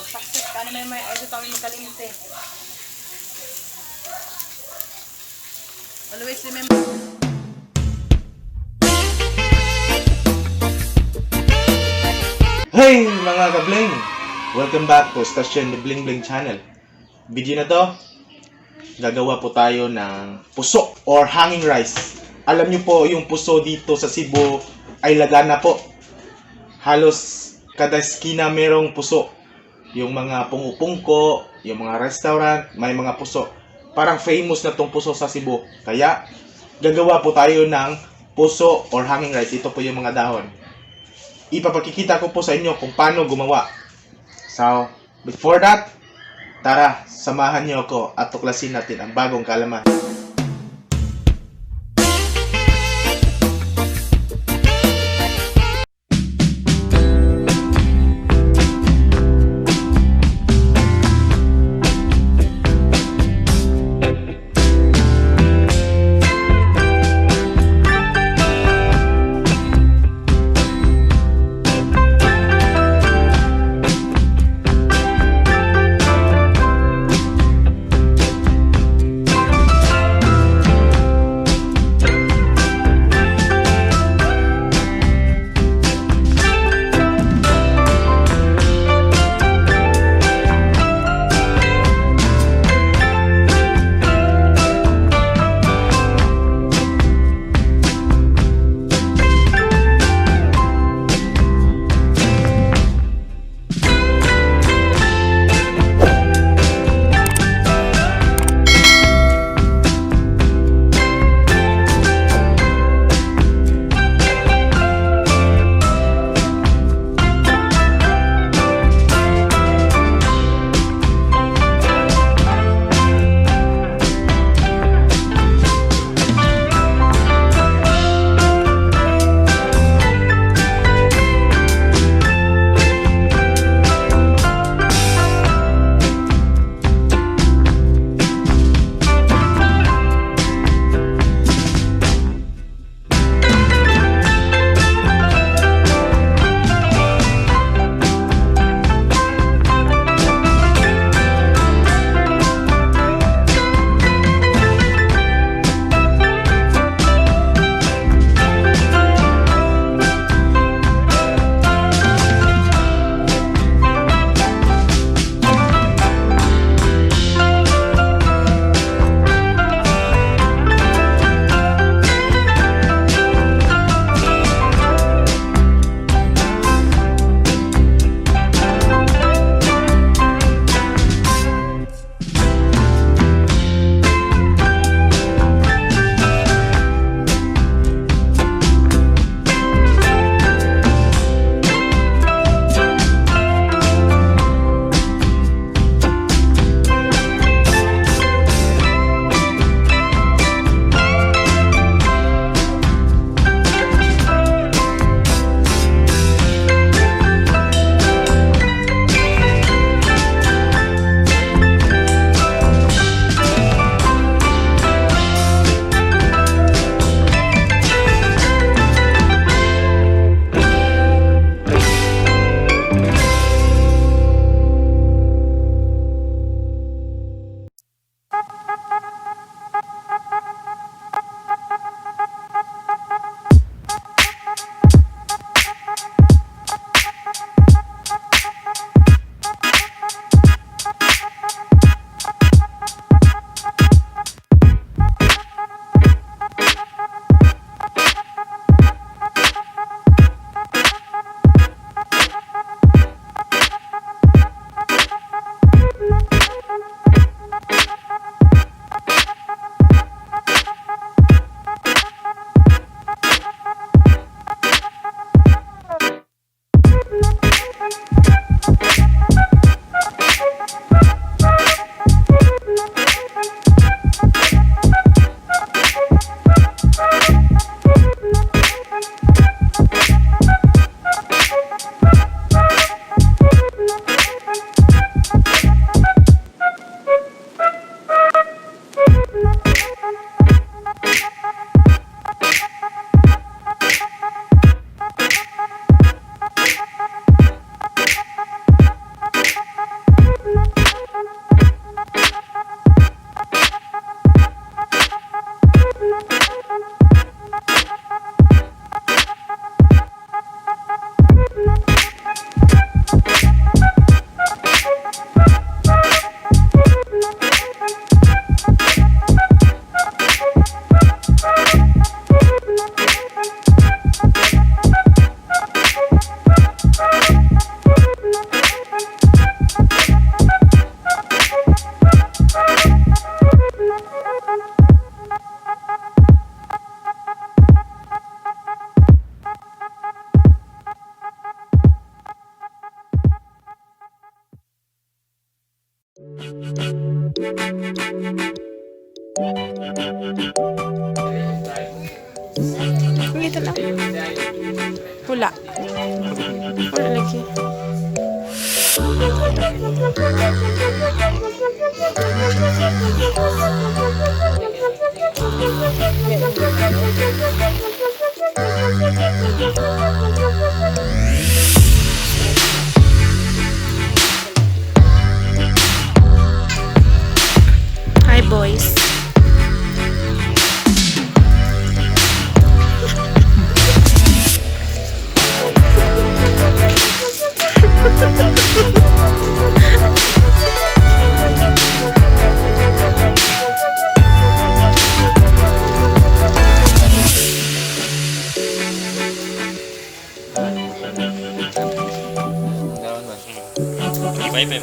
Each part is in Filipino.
Saksit ka na may ito kami magkalimite. Always remember. Hey mga Ka Bling! Welcome back to station ni Bling-Bling channel. Video na to, gagawa po tayo ng puso or hanging rice. Alam nyo po, yung puso dito sa Cebu ay lagana po. Halos kada eskina merong puso. Yung mga pungko, yung mga restaurant, may mga puso. Parang famous na tong puso sa Cebu. Kaya, gagawa po tayo ng puso or hanging rice. Ito po yung mga dahon. Ipapakikita ko po sa inyo kung paano gumawa. So, before that, tara, samahan niyo ako at tuklasin natin ang bagong kalaman. Dito lang. Wala. Wala lagi. Hi, boys. Bye-bye mo.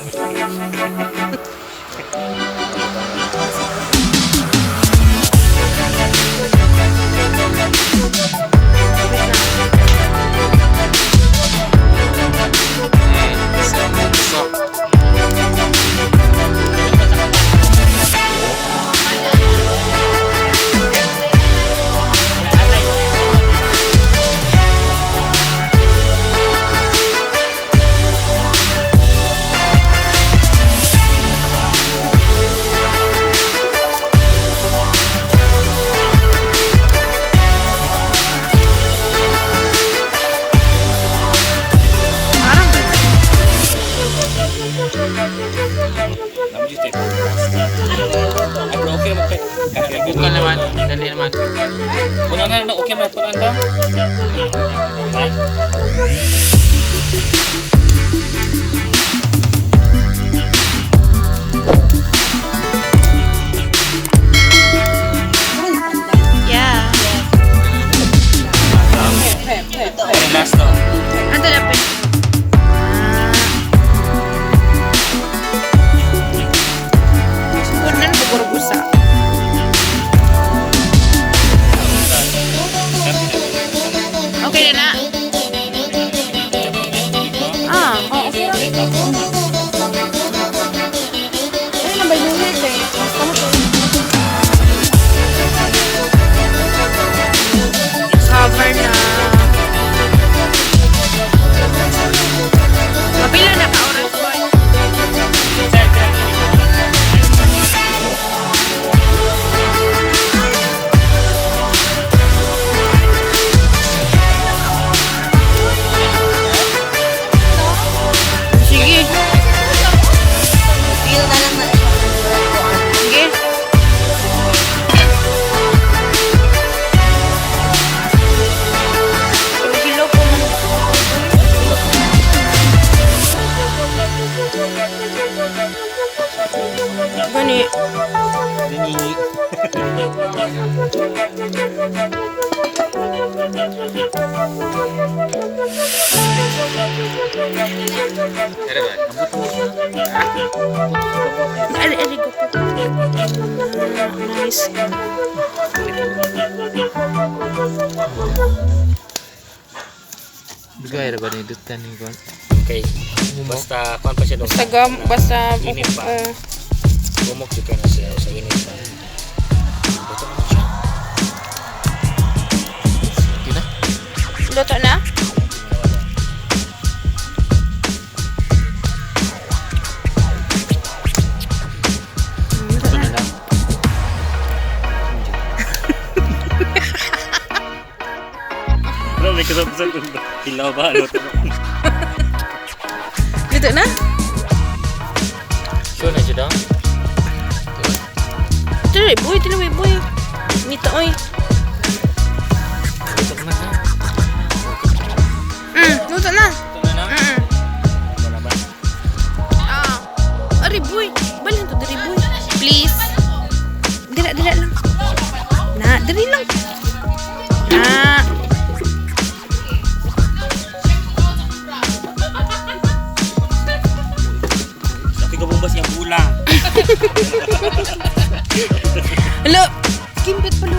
Bukan naman, dali naman. Una na, okay na ito anda. Yeah. Last to. Ando na pa. Sukunan bubur busa. Okay na na. Oh, okay lang. Ay, nabay mo yun eh. Cover na. Mapila na ka-oras boy. Sige. Sige. Kilo po man. Gani. Ali ko po. Nice. Bigay ra ba ni dutan ni kon? Okay. Basta kuan pa siya dong. Basta Init pa. Bumok ka na siya sa init pa. Buto na siya. Kina? Luto na? Luto na. Bro, may kasap-kasap ko. Hilaw ba? Luto na. Luto na? Sure na siya dong. Tuloy, boy. Nito, oy. Luto na siya. Luto na. Luto na na. Wala ba? Ari, boy. Balhin to, diri, boy. Please. Dira lang. Diri lang. Tapi kabumbas yung bulang. Hello. Kimpit pa,